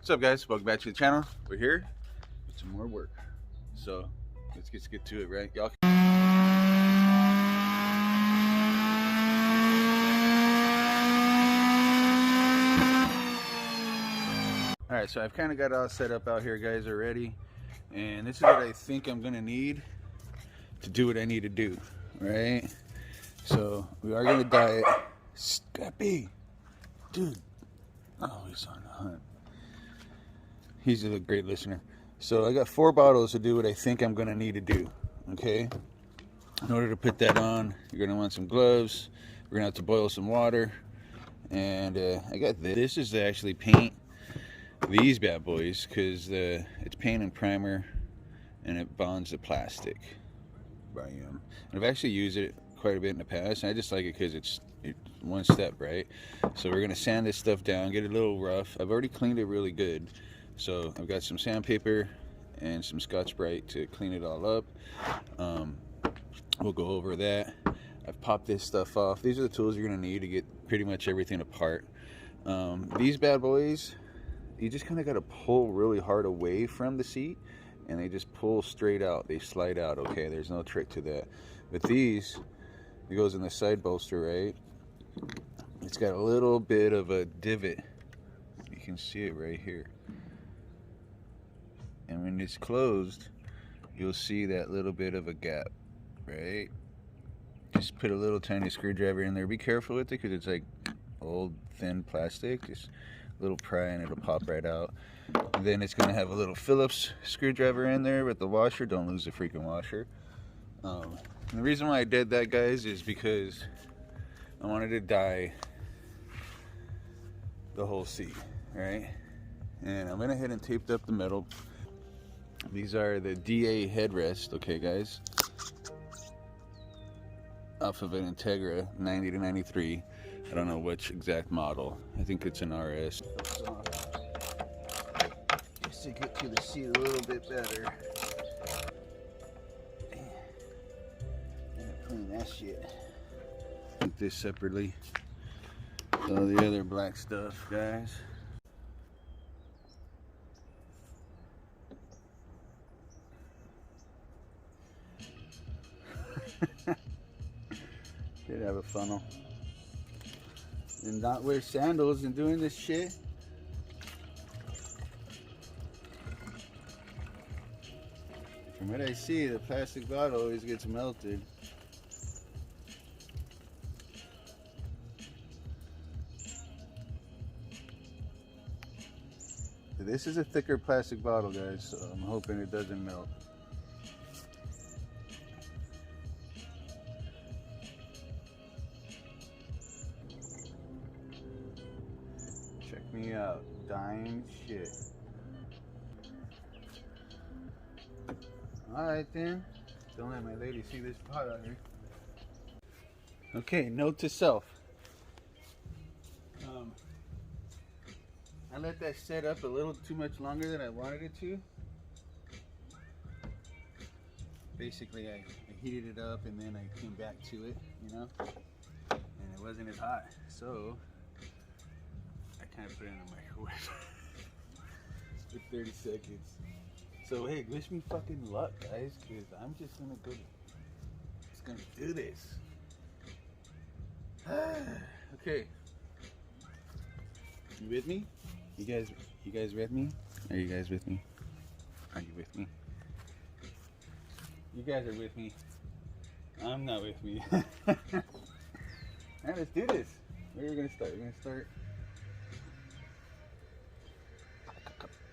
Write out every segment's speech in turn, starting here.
What's up, guys? Welcome back to the channel. We're here with some more work, so let's get to it, right, y'all? All right, so I've kind of got it all set up out here, guys, already, and this is what I think I'm gonna need to do what I need to do, right? So we are gonna dye it. Scrappy, dude. Oh, he's on the hunt. He's a great listener. So I got 4 bottles to do what I think I'm gonna need to do. Okay. In order to put that on, you're gonna want some gloves. We're gonna have to boil some water, and I got this. This is to actually paint these bad boys because it's paint and primer, and it bonds the plastic. And I've actually used it quite a bit in the past, and I just like it because it's one step, right? So we're gonna sand this stuff down, get it a little rough. I've already cleaned it really good. So I've got some sandpaper and some Scotch-Brite to clean it all up. We'll go over that. I've popped this stuff off. These are the tools you're gonna need to get pretty much everything apart. These bad boys, you just kind of got to pull really hard away from the seat, and they just pull straight out. They slide out. Okay, there's no trick to that. But these, it goes in the side bolster, right? It's got a little bit of a divot. You can see it right here. And when it's closed, you'll see that little bit of a gap, right? Just put a little tiny screwdriver in there. Be careful with it because it's like old thin plastic. Just a little pry and it'll pop right out. And then it's going to have a little Phillips screwdriver in there with the washer. Don't lose the freaking washer. And the reason why I did that, guys, is because I wanted to dye the whole seat, right? And I went ahead and taped up the metal. These are the DA headrest, okay, guys, off of an Integra 90 to 93. I don't know which exact model. I think it's an RS. Just to get to the seat a little bit better. And clean that shit. Put this separately. All the other black stuff, guys. Did have a funnel. And not wear sandals and doing this shit. From what I see, the plastic bottle always gets melted. This is a thicker plastic bottle, guys, so I'm hoping it doesn't melt. Check me out, dying shit. Alright then, don't let my lady see this pot out here. Okay, note to self. I let that set up a little too much longer than I wanted it to. Basically, I heated it up and then I came back to it, you know, and it wasn't as hot. So I kind of put it in the microwave for 30 seconds. So hey, wish me fucking luck, guys, because I'm just gonna do this. Okay, you with me? You guys with me? Are you guys with me? Are you with me? You guys are with me. I'm not with me. Alright, let's do this. Where are we gonna start? We're gonna start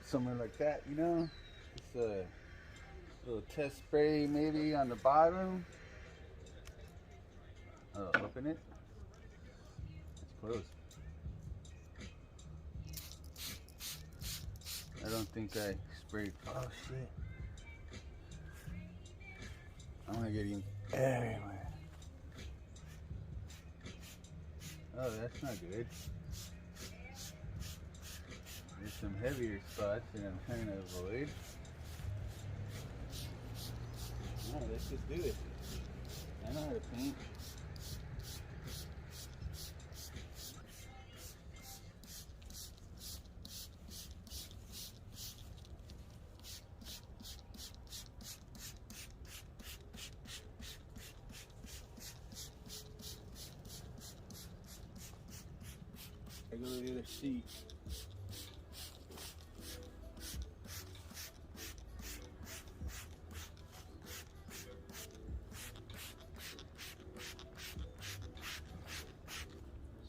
somewhere like that, you know? Just a little test spray maybe on the bottom. Open it. It's closed. I don't think I sprayed. Oh shit. I'm gonna get you everywhere. Oh, that's not good. There's some heavier spots that I'm trying to avoid. Alright, let's just do it. I know how to paint. go to the other seat.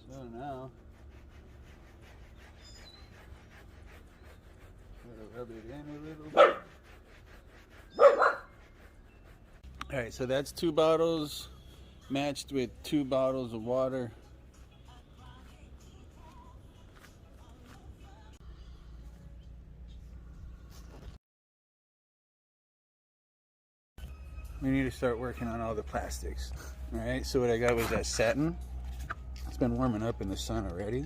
So now, gotta rub it in a little bit. Alright, so that's 2 bottles matched with 2 bottles of water. We need to start working on all the plastics. Alright, so what I got was that satin. It's been warming up in the sun already.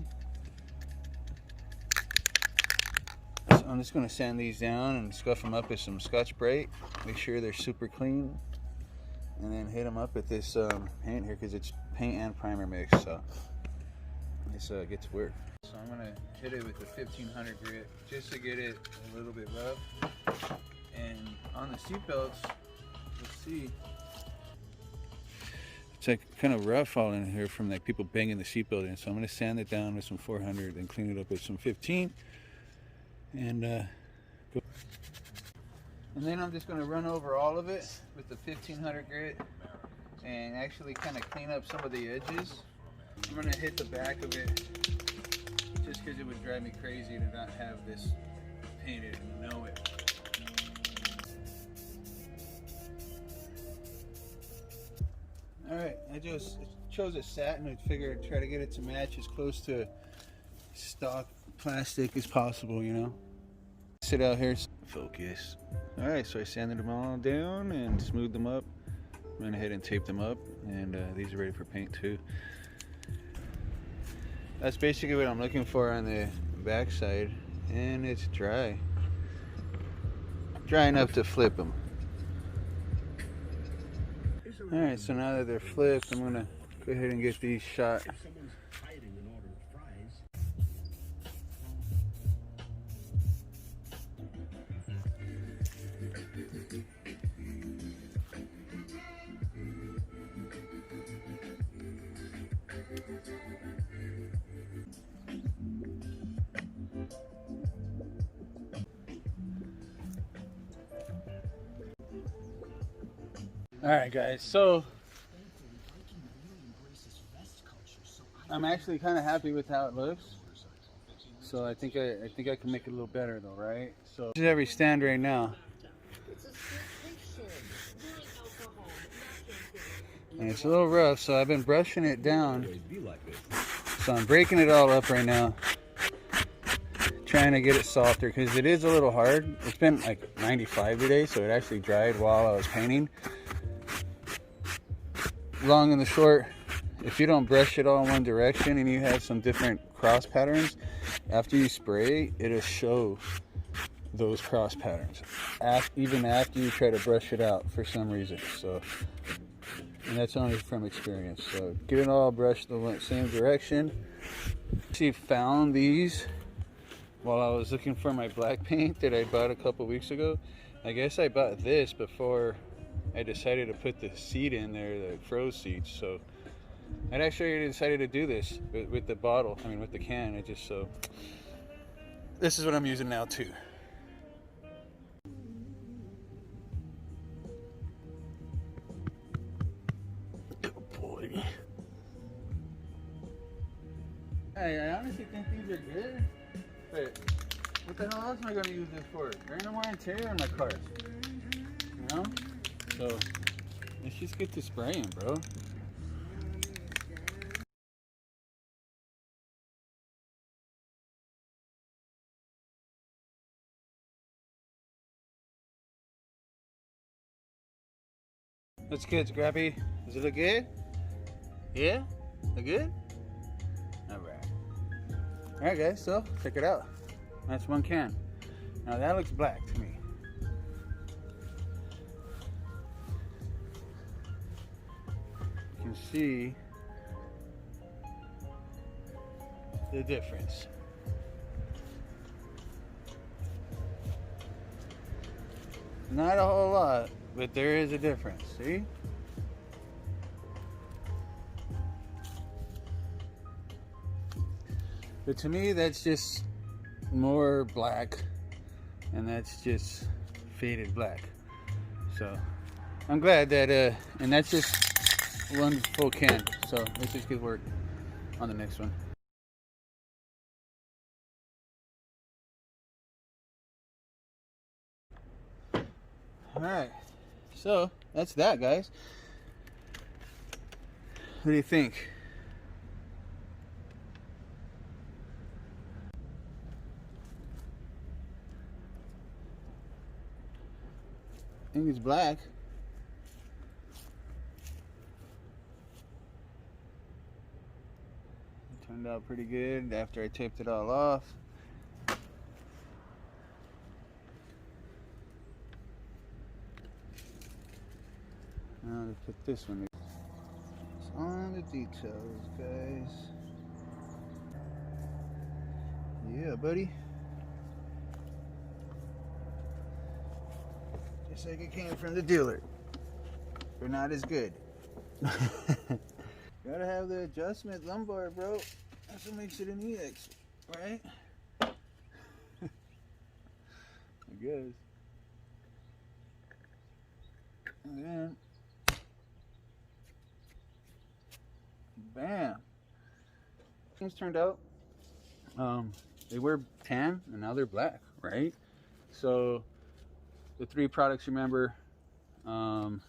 So I'm just going to sand these down and scuff them up with some Scotch-Brite. Make sure they're super clean. And then hit them up with this paint here, because it's paint and primer mix. So let's get to work. So I'm going to hit it with the 1500 grit just to get it a little bit rough. And on the seat belts, you'll see it's like kind of rough all in here from like people banging the seatbelt in. So I'm going to sand it down with some 400 and clean it up with some 15. And go. And then I'm just going to run over all of it with the 1500 grit and actually kind of clean up some of the edges. I'm going to hit the back of it just because it would drive me crazy to not have this painted and know it. Alright, I just chose a satin. I figured I'd try to get it to match as close to stock plastic as possible, you know. Sit out here, focus. Alright, so I sanded them all down and smoothed them up. Went ahead and taped them up, and these are ready for paint too. That's basically what I'm looking for on the back side, and it's dry. Dry enough to flip them. Alright, so now that they're flipped, I'm gonna go ahead and get these shot. Alright guys, so I'm actually kind of happy with how it looks. So I think I can make it a little better though, right? So this is every stand right now. And it's a little rough, so I've been brushing it down. So I'm breaking it all up right now, trying to get it softer because it is a little hard. It's been like 95 today, so it actually dried while I was painting. Long and the short, if you don't brush it all in one direction and you have some different cross patterns, after you spray, it'll show those cross patterns even after you try to brush it out for some reason. So, and that's only from experience. So get it all brushed the same direction. Actually found these while I was looking for my black paint that I bought a couple weeks ago. I guess I bought this before I decided to put the seat in there, the froze seats. So I'd actually decided to do this with the bottle, I mean with the can. So this is what I'm using now too. Oh boy. Hey, I honestly think these are good, but what the hell else am I going to use this for? There ain't no more interior in my cars, you know? So let's just get to spraying, bro. Looks good, Scrappy. Does it look good? Yeah? Look good? Alright. Alright guys, so check it out. That's one can. Now that looks black to me. You can see the difference. Not a whole lot, but there is a difference, see? But to me, that's just more black, and that's just faded black. So I'm glad that, and that's just one full can. So let's just get work on the next one. All right, so that's that, guys. What do you think? I think it's black. It turned out pretty good after I taped it all off. Now let's put this one in. It's on the details, guys. Yeah, buddy. Just like it came from the dealer. But not as good. Gotta have the adjustment lumbar, bro. That's what makes it an EX, right? I guess. And then, bam. Things turned out. They were tan and now they're black, right? So the three products, remember, for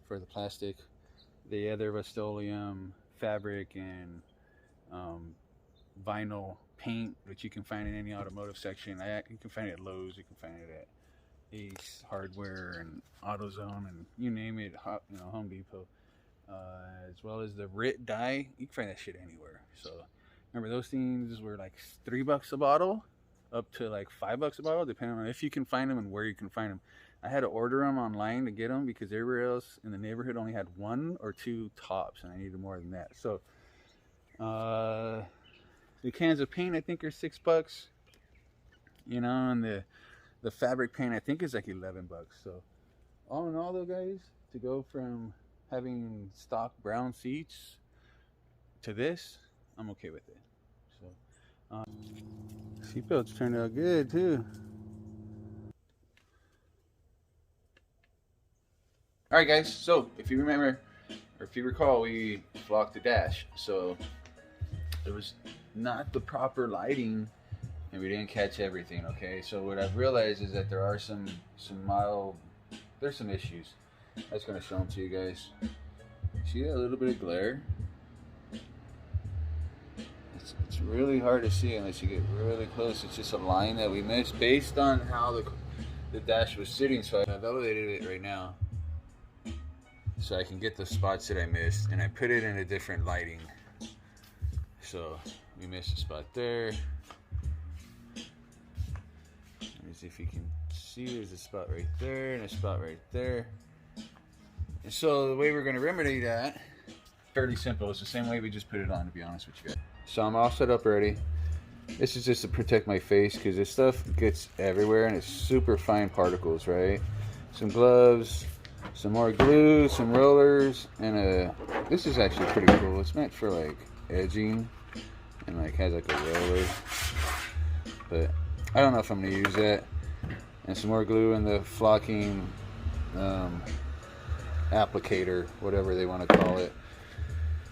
the plastic, the other Rust-Oleum fabric and vinyl paint, which you can find in any automotive section. You can find it at Lowe's, you can find it at Ace Hardware and AutoZone and you name it, Home Depot. As well as the RIT dye, you can find that shit anywhere. So remember, those things were like $3 a bottle, up to like $5 a bottle, depending on if you can find them and where you can find them. I had to order them online to get them because everywhere else in the neighborhood only had 1 or 2 tops, and I needed more than that. So the cans of paint I think are $6, and the fabric paint I think is like $11. So all in all, though, guys, to go from having stock brown seats to this, I'm okay with it. So seatbelts turned out good too. All right, guys, so if you remember, or if you recall, we flocked the dash, so it was not the proper lighting and we didn't catch everything. Okay, so what I've realized is that there are some issues. I'm just gonna show them to you guys. See that little bit of glare? It's really hard to see unless you get really close. It's just a line that we missed based on how the dash was sitting. So I've elevated it right now so I can get the spots that I missed, and I put it in a different lighting. So we missed a spot there. Let me see if you can see. There's a spot right there and a spot right there. And so the way we're going to remedy that, fairly simple. It's the same way we just put it on, to be honest with you guys. So I'm all set up already. This is just to protect my face because this stuff gets everywhere and it's super fine particles, right? Some gloves, some more glue, some rollers, and this is actually pretty cool. It's meant for like edging and like has like a roller, but I don't know if I'm gonna use that. And some more glue and the flocking applicator, whatever they want to call it.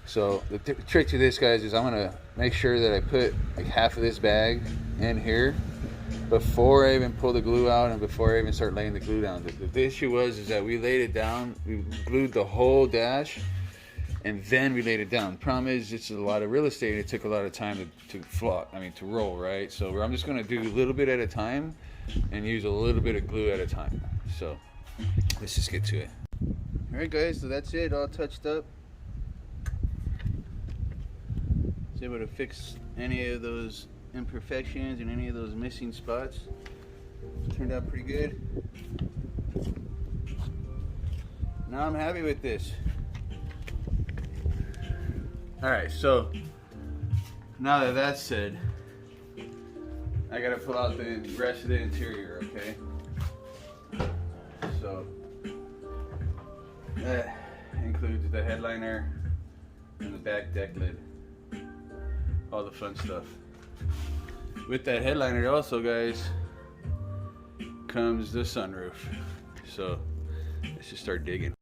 So the trick to this, guys, is I'm gonna make sure that I put like half of this bag in here before I even pull the glue out and before I even start laying the glue down. The issue is that we laid it down, we glued the whole dash, and then we laid it down. The problem is it's a lot of real estate. It took a lot of time to roll, right? So I'm just gonna do a little bit at a time and use a little bit of glue at a time. So let's just get to it. All right, guys, so that's it, all touched up. Was able to fix any of those imperfections and any of those missing spots. Turned out pretty good. Now I'm happy with this. Alright, so now that that's said, I gotta pull out the rest of the interior, okay? So that includes the headliner and the back deck lid. All the fun stuff. with that headliner also, guys, comes the sunroof. So let's just start digging.